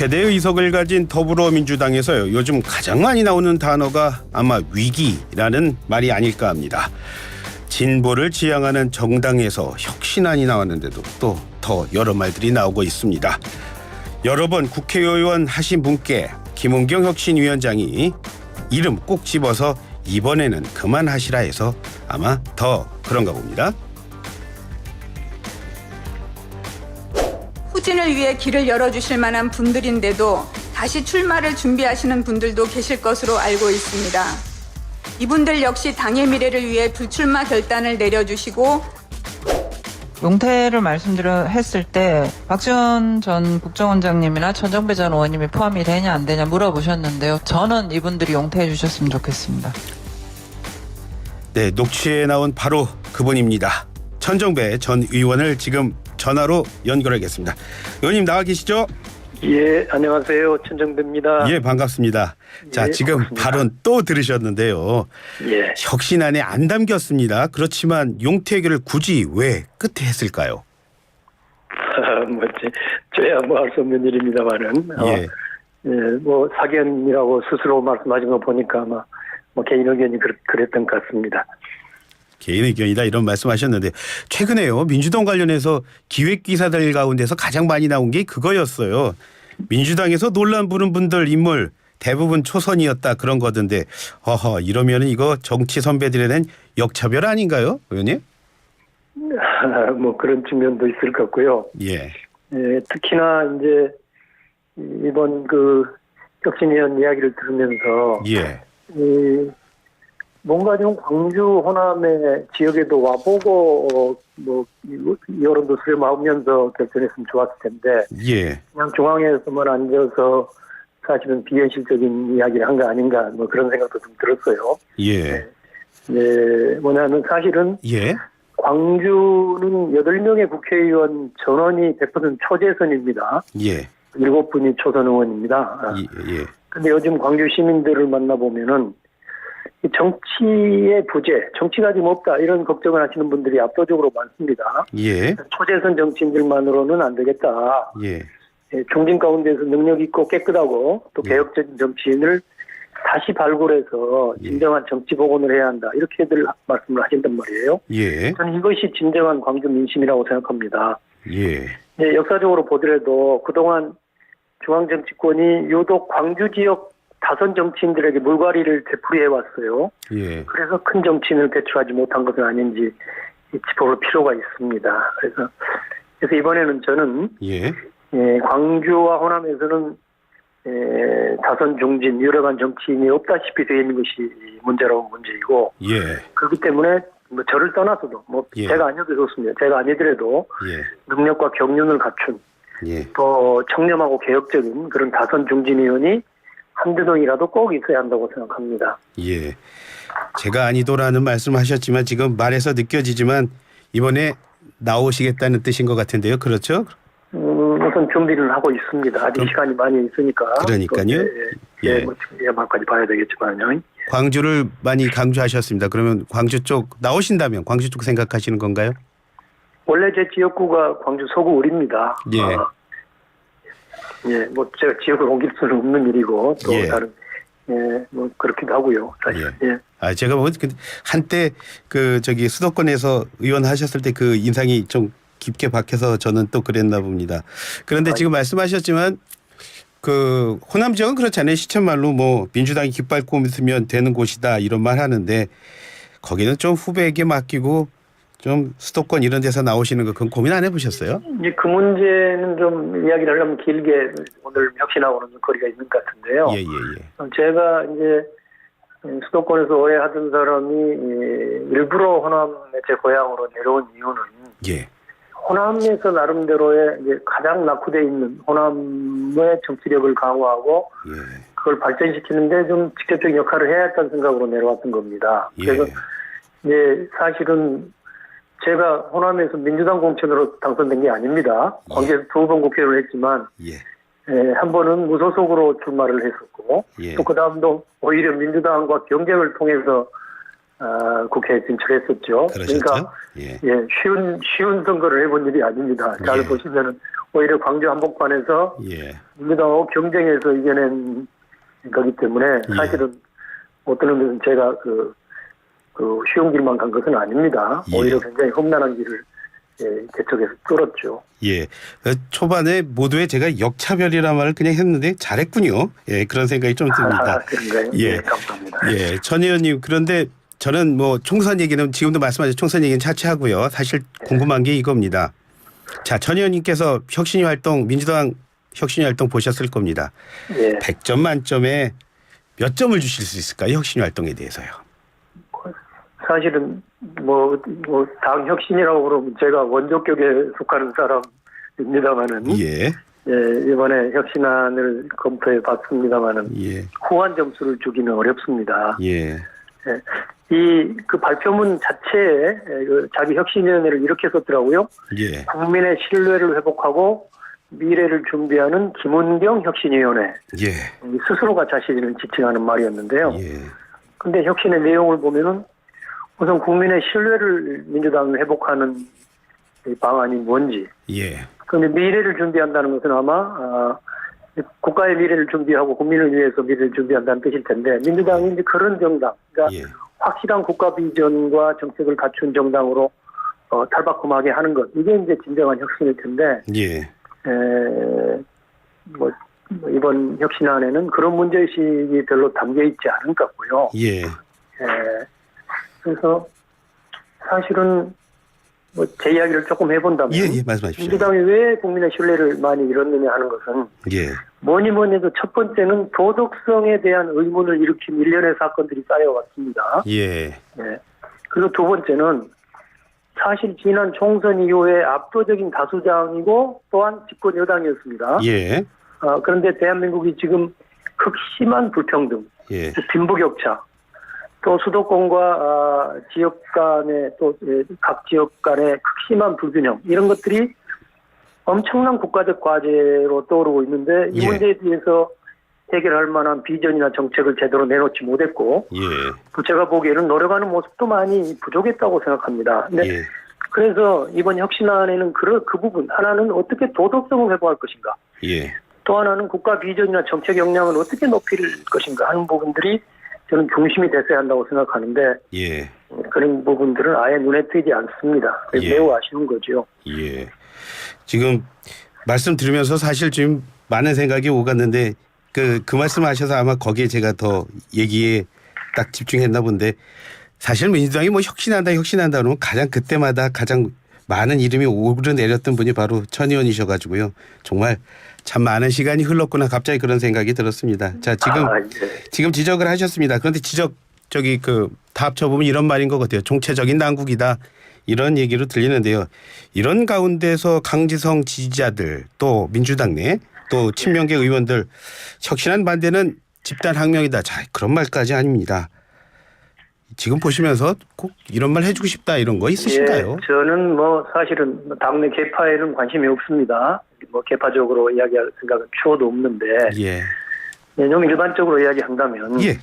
최대 의석을 가진 더불어민주당에서요. 요즘 가장 많이 나오는 단어가 아마 위기라는 말이 아닐까 합니다. 진보를 지향하는 정당에서 혁신안이 나왔는데도 또 더 여러 말들이 나오고 있습니다. 여러 번 국회의원 하신 분께 김은경 혁신위원장이 이름 꼭 집어서 이번에는 그만하시라 해서 아마 더 그런가 봅니다. 후진을 위해 길을 열어주실 만한 분들인데도 다시 출마를 준비하시는 분들도 계실 것으로 알고 있습니다. 이분들 역시 당의 미래를 위해 불출마 결단을 내려주시고 용태를 했을 때 박지원 전 국정원장님이나 천정배 전 의원님이 포함이 되냐 안 되냐 물어보셨는데요. 저는 이분들이 용태해 주셨으면 좋겠습니다. 네, 녹취에 나온 바로 그분입니다. 천정배 전 의원을 지금 전화로 연결하겠습니다. 의원님 나와 계시죠? 예, 안녕하세요. 천정배입니다. 예, 반갑습니다. 자, 예, 지금 반갑습니다. 발언 또 들으셨는데요. 예. 혁신안에 안 담겼습니다. 그렇지만 용태계를 굳이 왜 끝에 했을까요? 저야 할 수 없는 일입니다만은. 예. 뭐 사견이라고 스스로 말씀하신 거 보니까 아마 개인 의견이 그랬던 것 같습니다. 개인 의견이다 이런 말씀하셨는데 최근에요. 민주당 관련해서 기획기사들 가운데서 가장 많이 나온 게 그거였어요. 민주당에서 논란 부른 분들 인물 대부분 초선이었다 그런 거던데 이러면 이거 정치 선배들에 대한 역차별 아닌가요, 의원님? 뭐 그런 측면도 있을 것 같고요. 예. 특히나 이제 이번 그 혁신위원 이야기를 들으면서 예. 뭔가 좀 광주 호남의 지역에도 와보고 여론도 수렴하면서 결정했으면 좋았을 텐데 예. 그냥 중앙에서만 앉아서 사실은 비현실적인 이야기를 한 거 아닌가 그런 생각도 좀 들었어요. 예. 뭐냐면 사실은 예. 광주는 8명의 국회의원 전원이 100% 초재선입니다. 예. 7분이 초선 의원입니다. 예. 근데 요즘 광주 시민들을 만나보면은 이 정치의 부재, 정치가 지금 없다 이런 걱정을 하시는 분들이 압도적으로 많습니다. 예. 초재선 정치인들만으로는 안 되겠다. 예. 중진 가운데서 능력 있고 깨끗하고 또 개혁적인 정치인을 다시 발굴해서 진정한 정치 복원을 해야 한다. 이렇게들 말씀을 하신단 말이에요. 예. 저는 이것이 진정한 광주 민심이라고 생각합니다. 예. 역사적으로 보더라도 그동안 중앙정치권이 유독 광주 지역 다선 정치인들에게 물갈이를 되풀이해 왔어요. 예. 그래서 큰 정치인을 배출하지 못한 것은 아닌지 짚어볼 필요가 있습니다. 그래서 이번에는 저는 광주와 호남에서는 다선 중진 유력한 정치인이 없다시피 되어 있는 것이 문제라고 문제이고 그렇기 때문에 저를 떠나서도 제가 아니어도 좋습니다. 제가 아니더라도 능력과 경륜을 갖춘 또 청렴하고 개혁적인 그런 다선 중진 의원이 한두 명이라도 꼭 있어야 한다고 생각합니다. 예. 제가 아니도라는 말씀하셨지만 지금 말에서 느껴지지만 이번에 나오시겠다는 뜻인 것 같은데요. 그렇죠? 우선 준비를 하고 있습니다. 아직 시간이 많이 있으니까. 그러니까요. 말까지 봐야 되겠지만요. 광주를 많이 강조하셨습니다. 그러면 광주 쪽 나오신다면 광주 쪽 생각하시는 건가요? 원래 제 지역구가 광주 서구 을입니다. 제가 지역을 옮길 수는 없는 일이고 또 다른 그렇기도 하고요. 사실. 제가 보면 한때 수도권에서 의원 하셨을 때 그 인상이 좀 깊게 박혀서 저는 또 그랬나 봅니다. 그런데 지금 말씀하셨지만 그 호남 지역은 그렇잖아요. 시쳇말로 민주당이 깃밟고 있으면 되는 곳이다 이런 말 하는데 거기는 좀 후배에게 맡기고 좀 수도권 이런 데서 나오시는 거 그건 고민 안 해보셨어요? 이제 그 문제는 좀 이야기를 하려면 길게 오늘 혁신하고는 좀 거리가 있는 것 같은데요. 제가 이제 수도권에서 오래 하던 사람이 일부러 호남의 제 고향으로 내려온 이유는 호남에서 나름대로의 이제 가장 낙후되어 있는 호남의 정치력을 강화하고 그걸 발전시키는데 좀 직접적인 역할을 해야 했다는 생각으로 내려왔던 겁니다. 그래서 이제 사실은 제가 호남에서 민주당 공천으로 당선된 게 아닙니다. 광주에서 2번 국회의원을 했지만 한 번은 무소속으로 출마를 했었고 또 그다음도 오히려 민주당과 경쟁을 통해서 국회에 진출했었죠. 그러셨죠? 그러니까 예. 쉬운 선거를 해본 일이 아닙니다. 잘 예. 보시면은 오히려 광주 한복판에서 예. 민주당하고 경쟁해서 이겨낸 거기 때문에 예. 사실은 어떤 의미에서는 제가 쉬운 길만 간 것은 아닙니다. 예. 오히려 굉장히 험난한 길을 개척해서 뚫었죠. 예. 초반에 모두에 제가 역차별이라는 말을 그냥 했는데 잘했군요. 예, 그런 생각이 좀 듭니다. 그런가요? 예. 네, 감사합니다. 예, 전 의원님, 그런데 저는 뭐 총선 얘기는 지금도 말씀하신 총선 얘기는 차치하고요. 사실 궁금한 게 이겁니다. 자, 전 의원님께서 혁신위 활동, 민주당 혁신위 활동 보셨을 겁니다. 예. 100점 만점에 몇 점을 주실 수 있을까요? 혁신위 활동에 대해서요. 사실은 당 혁신이라고 그러면 제가 원조격에 속하는 사람입니다만은 예. 이번에 혁신안을 검토해 봤습니다만은 예. 후한 점수를 주기는 어렵습니다. 예. 그 발표문 자체에 자기 혁신위원회를 이렇게 썼더라고요. 예. 국민의 신뢰를 회복하고 미래를 준비하는 김은경 혁신위원회. 예. 스스로가 자신을 지칭하는 말이었는데요. 예. 근데 혁신의 내용을 보면은 우선 국민의 신뢰를 민주당을 회복하는 이 방안이 뭔지. 예. 그런데 미래를 준비한다는 것은 아마 국가의 미래를 준비하고 국민을 위해서 미래를 준비한다는 뜻일 텐데 민주당이 이제 그런 정당, 그러니까 예. 확실한 국가 비전과 정책을 갖춘 정당으로 탈바꿈하게 하는 것. 이게 이제 진정한 혁신일 텐데 예. 이번 혁신안에는 그런 문제의식이 별로 담겨 있지 않은 것 같고요. 예. 그래서 사실은 제 이야기를 조금 해본다면 예, 말씀하십시오. 민주당이 왜 국민의 신뢰를 많이 잃었느냐 하는 것은 예. 뭐니 해도 첫 번째는 도덕성에 대한 의문을 일으킨 일련의 사건들이 쌓여왔습니다. 예. 그리고 두 번째는 사실 지난 총선 이후에 압도적인 다수당이고 또한 집권 여당이었습니다. 예. 그런데 대한민국이 지금 극심한 불평등, 예. 빈부격차, 또 수도권과 지역 간의 또 각 지역 간의 극심한 불균형 이런 것들이 엄청난 국가적 과제로 떠오르고 있는데 이 예. 문제에 대해서 해결할 만한 비전이나 정책을 제대로 내놓지 못했고 예. 또 제가 보기에는 노력하는 모습도 많이 부족했다고 생각합니다. 근데 예. 그래서 이번 혁신안에는 그 부분 하나는 어떻게 도덕성을 회복할 것인가, 예. 또 하나는 국가 비전이나 정책 역량을 어떻게 높일 것인가 하는 부분들이 저는 중심이 됐어야 한다고 생각하는데 예. 그런 부분들은 아예 눈에 띄지 않습니다. 예. 매우 아쉬운 거죠. 예. 지금 말씀 들으면서 사실 지금 많은 생각이 오갔는데 그 말씀하셔서 아마 거기에 제가 더 얘기에 딱 집중했나 본데 사실 민주당이 뭐 혁신한다 그러면 가장 그때마다 가장 많은 이름이 오르내렸던 분이 바로 천 의원이셔가지고요. 정말 참 많은 시간이 흘렀구나 갑자기 그런 생각이 들었습니다. 자, 지금 지적을 하셨습니다. 그런데 다 합쳐보면 이런 말인 것 같아요. 총체적인 난국이다. 이런 얘기로 들리는데요. 이런 가운데서 강지성 지지자들 또 민주당 내 또 친명계 의원들 혁신안 반대는 집단 항명이다. 자, 그런 말까지 아닙니다. 지금 보시면서 꼭 이런 말 해주고 싶다 이런 거 있으신가요? 저는 사실은 당내 계파에는 관심이 없습니다. 계파적으로 이야기할 생각은 추호도 없는데 예. 좀 일반적으로 이야기한다면 예.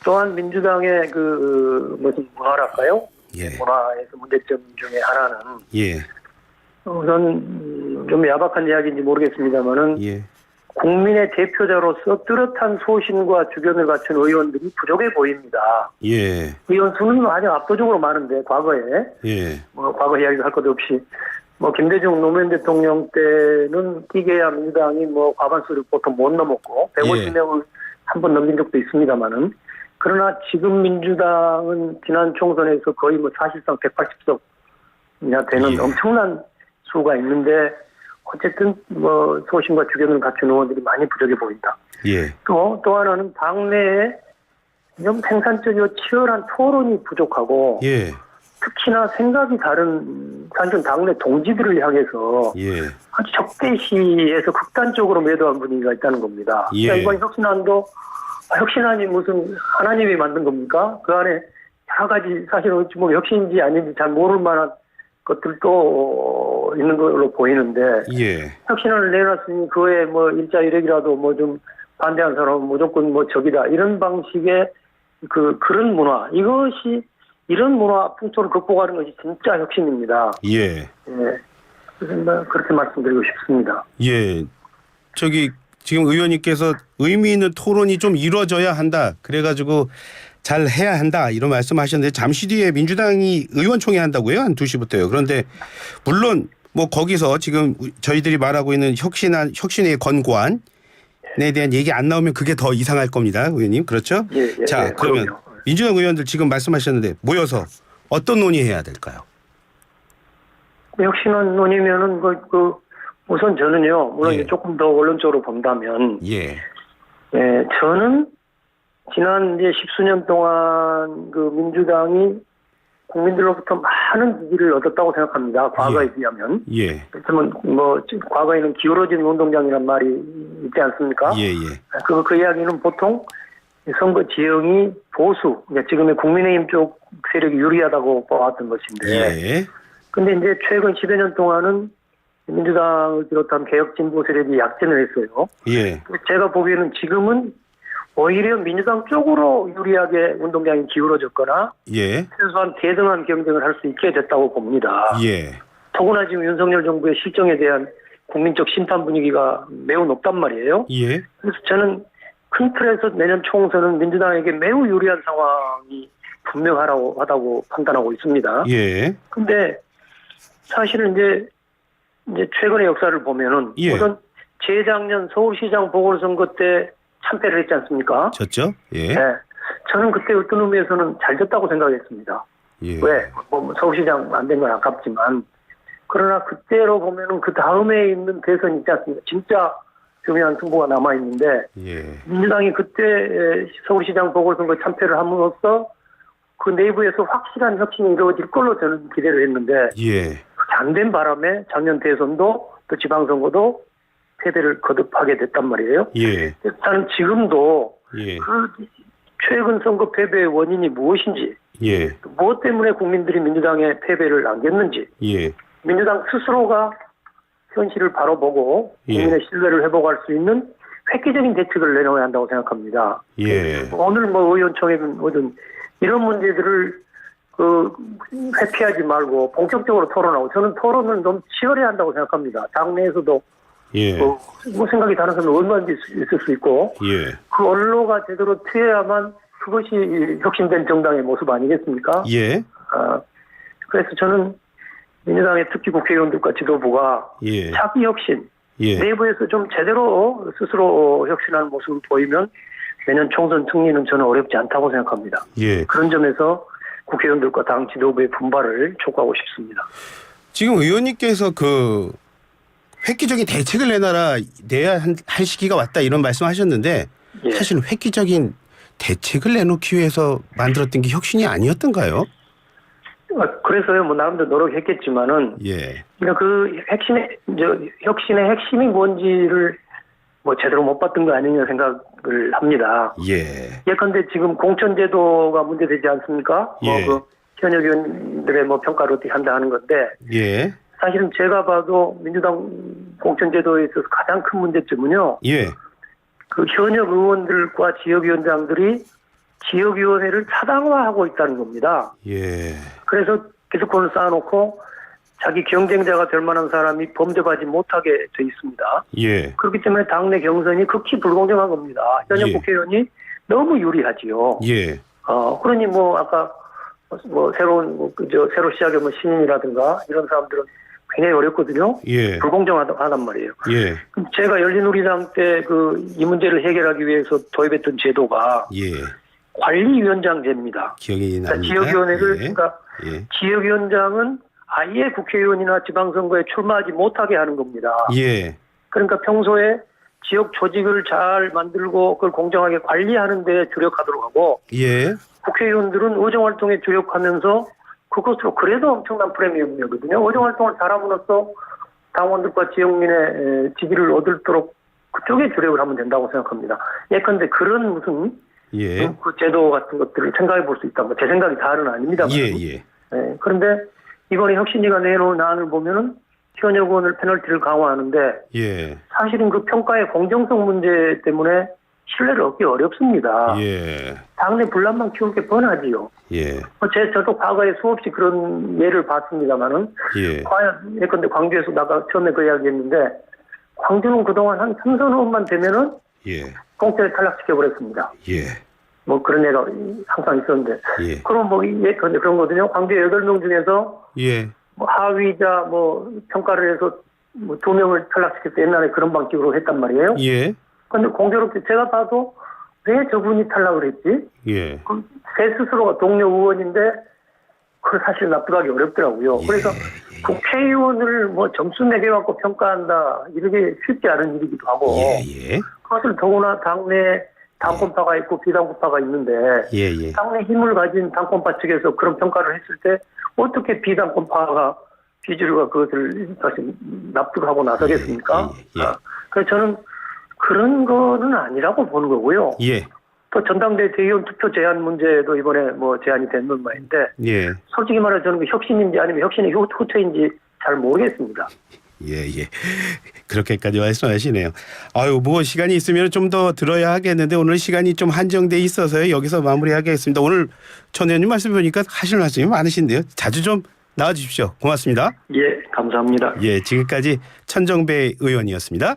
또한 민주당의 무슨 문화랄까요? 예. 문화에서 문제점 중에 하나는 예. 우선 좀 야박한 이야기인지 모르겠습니다만은 예. 국민의 대표자로서 뚜렷한 소신과 주견을 갖춘 의원들이 부족해 보입니다. 예. 의원 수는 아주 압도적으로 많은데 과거에 예. 과거 이야기할 것 없이 김대중 노무현 대통령 때는 기계야 민주당이 과반수를 보통 못 넘었고 150명을 한 번 넘긴 적도 있습니다만은 그러나 지금 민주당은 지난 총선에서 거의 사실상 180석이나 되는 예. 엄청난 수가 있는데 어쨌든 소신과 주견을 갖춘 의원들이 많이 부족해 보인다. 예. 또 하나는 당내에 좀 생산적이고 치열한 토론이 부족하고 예. 특히나 생각이 다른 사실은 당내 동지들을 향해서 예. 아주 적대시에서 극단적으로 매도한 분위기가 있다는 겁니다. 예. 그러니까 이번 혁신안도 혁신안이 무슨 하나님이 만든 겁니까? 그 안에 여러 가지 사실은 혁신인지 아닌지 잘 모를 만한 것들도 있는 걸로 보이는데 예. 혁신안을 내놨으니 그에 일자 일액이라도 좀 반대한 사람은 무조건 적이다 이런 방식의 그런 문화 이것이 이런 문화 풍토를 극복하는 것이 진짜 혁신입니다. 예. 예. 그래서 뭐 그렇게 말씀드리고 싶습니다. 예. 저기 지금 의원님께서 의미 있는 토론이 좀 이루어져야 한다. 그래가지고 잘 해야 한다. 이런 말씀하셨는데 잠시 뒤에 민주당이 의원총회 한다고요? 한 2시부터요. 그런데 물론 뭐 거기서 지금 저희들이 말하고 있는 혁신의 권고안에 대한 얘기 안 나오면 그게 더 이상할 겁니다. 의원님. 그렇죠? 예, 자, 예, 그러면 그럼요. 민주당 의원들 지금 말씀하셨는데 모여서 어떤 논의해야 될까요? 혁신안 논의면은 우선 저는요, 물론 예. 이제 조금 더 원론적으로 본다면, 예. 예, 저는 지난 이제 10수년 동안 그 민주당이 국민들로부터 많은 지지를 얻었다고 생각합니다. 과거에 비하면. 예. 그렇지만 과거에는 기울어진 운동장이란 말이 있지 않습니까? 예, 예. 그 이야기는 보통 선거 지형이 보수, 그러니까 지금의 국민의힘 쪽 세력이 유리하다고 봐왔던 것인데. 예. 근데 이제 최근 10여 년 동안은 민주당을 비롯한 개혁 진보 세력이 약진을 했어요. 예. 제가 보기에는 지금은 오히려 민주당 쪽으로 유리하게 운동장이 기울어졌거나 예. 최소한 대등한 경쟁을 할 수 있게 됐다고 봅니다. 예. 더구나 지금 윤석열 정부의 실정에 대한 국민적 심판 분위기가 매우 높단 말이에요. 예. 그래서 저는 큰 틀에서 내년 총선은 민주당에게 매우 유리한 상황이 분명하다고 판단하고 있습니다. 예. 근데 사실은 이제 최근의 역사를 보면은 예. 우선 재작년 서울시장 보궐선거 때 참패를 했지 않습니까? 졌죠? 예. 네. 저는 그때 어떤 의미에서는 잘 졌다고 생각했습니다. 예. 왜? 서울시장 안 된 건 아깝지만 그러나 그때로 보면은 그 다음에 있는 대선 있지 않습니까? 진짜 중요한 승부가 남아 있는데 예. 민주당이 그때 서울시장 보궐선거 참패를 함으로써 그 내부에서 확실한 혁신이 이루어질 걸로 저는 기대를 했는데 예. 안 된 바람에 작년 대선도 또 지방선거도 패배를 거듭하게 됐단 말이에요. 예. 저는 지금도 예. 그 최근 선거 패배의 원인이 무엇인지, 예. 무엇 때문에 국민들이 민주당의 패배를 안겼는지, 예. 민주당 스스로가 현실을 바로 보고 예. 국민의 신뢰를 회복할 수 있는 획기적인 대책을 내놓아야 한다고 생각합니다. 예. 오늘 의원총회는 뭐든 이런 문제들을 회피하지 말고 본격적으로 토론하고 저는 토론을 좀 치열해야 한다고 생각합니다. 당내에서도 예. 생각이 다른 사람은 얼마든지 있을 수 있고 예. 그 언로가 제대로 트여야만 그것이 혁신된 정당의 모습 아니겠습니까? 예. 그래서 저는 민주당의 특히 국회의원들과 지도부가 예. 자기 혁신, 예. 내부에서 좀 제대로 스스로 혁신하는 모습을 보이면 내년 총선 승리는 저는 어렵지 않다고 생각합니다. 예. 그런 점에서 국회의원들과 당 지도부의 분발을 촉구하고 싶습니다. 지금 의원님께서 획기적인 대책을 내야 할 시기가 왔다 이런 말씀하셨는데 예. 사실 획기적인 대책을 내놓기 위해서 만들었던 게 혁신이 아니었던가요? 그래서요, 나름대로 노력했겠지만은, 예. 그러니까 혁신의 핵심이 뭔지를 제대로 못 봤던 거 아니냐 생각을 합니다. 예. 예컨대 지금 공천제도가 문제되지 않습니까? 예. 현역 의원들의 평가를 어떻게 한다 하는 건데, 예. 사실은 제가 봐도 민주당 공천제도에 있어서 가장 큰 문제점은요, 예. 그 현역 의원들과 지역위원장들이 지역위원회를 타당화하고 있다는 겁니다. 예. 그래서 기득권을 쌓아놓고 자기 경쟁자가 될 만한 사람이 범접하지 못하게 돼 있습니다. 예. 그렇기 때문에 당내 경선이 극히 불공정한 겁니다. 현역 예. 국회의원이 너무 유리하지요. 예. 그러니 아까 새로 시작의 신인이라든가 이런 사람들은 굉장히 어렵거든요. 예. 불공정하단 말이에요. 예. 제가 열린우리당 때 이 문제를 해결하기 위해서 도입했던 제도가 예. 관리위원장제입니다. 기억이 납니다. 지역위원회를, 예. 그러니까 지역위원장은 아예 국회의원이나 지방선거에 출마하지 못하게 하는 겁니다. 예. 그러니까 평소에 지역 조직을 잘 만들고 그걸 공정하게 관리하는 데 주력하도록 하고 예. 국회의원들은 의정활동에 주력하면서 그것으로 그래도 엄청난 프리미엄이거든요. 의정활동을 잘함으로써 당원들과 지역민의 지지를 얻도록 그쪽에 주력을 하면 된다고 생각합니다. 예컨대 그런 무슨 예. 그 제도 같은 것들을 생각해 볼 수 있다. 제 생각이 다는 아닙니다. 예. 예. 네, 그런데 이번에 혁신위가 내놓은 안을 보면은 현역 의원을 페널티를 강화하는데 예. 사실은 그 평가의 공정성 문제 때문에 신뢰를 얻기 어렵습니다. 예. 당내 분란만 키울 게 뻔하지요. 예. 저도 과거에 수없이 그런 예를 봤습니다만은, 예. 과연, 예컨대 광주에서 나가 처음에 그 이야기 했는데, 광주는 그동안 한 3선호만 되면은, 예. 공천에 탈락시켜버렸습니다. 예. 뭐 그런 애가 항상 있었는데. 예. 그럼 뭐, 예컨대 그런 거거든요. 광주 8명 중에서, 예. 뭐 하위자, 평가를 해서, 2명을 탈락시켰을 때 옛날에 그런 방식으로 했단 말이에요. 예. 근데 공교롭게 제가 봐도, 왜 저분이 탈락을 했지? 예. 제 스스로가 동료 의원인데 그걸 사실 납득하기 어렵더라고요. 그래서 국회의원을 점수 매겨갖고 평가한다 이렇게 쉽지 않은 일이기도 하고 예. 그것을 더구나 당내 당권파가 있고 비당권파가 있는데 예. 당내 힘을 가진 당권파 측에서 그런 평가를 했을 때 어떻게 비당권파가 비주류가 그것을 다시 납득하고 나서겠습니까? 그래서 저는 그런 거는 아니라고 보는 거고요. 예. 또 전당대 대의원 투표 제한 문제도 이번에 제한이 된 것만인데 예. 솔직히 말해 저는 그 혁신인지 아니면 혁신의 후퇴인지 잘 모르겠습니다. 예. 그렇게까지 말씀하시네요. 아유, 시간이 있으면 좀 더 들어야 하겠는데 오늘 시간이 좀 한정돼 있어서요. 여기서 마무리하겠습니다. 오늘 전 의원님 말씀 보니까 하실 말씀이 많으신데요. 자주 좀 나와 주십시오. 고맙습니다. 예, 감사합니다. 예, 지금까지 천정배 의원이었습니다.